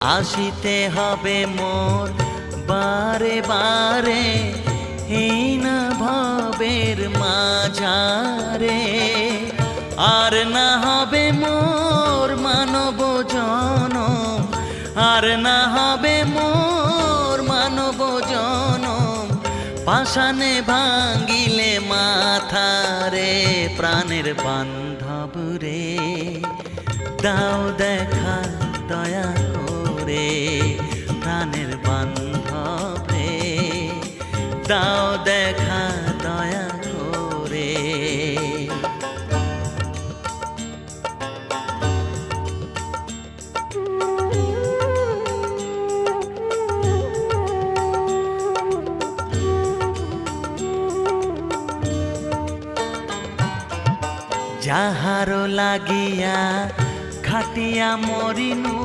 আসিতে হবে মোর বারে বারে হীন ভবের মাঝারে, আর না হবে মোর মানব জনম, আর না হবে মোর মানব জনম। পাষাণে ভাঙ্গিলে মাথারে প্রাণের বান্ধব রে, দাও দেখা দয়া করে প্রাণের বান্ধব রে, দাও দেখা দয়া করে। যাহার লাগিয়া খাটিয়া মরিনু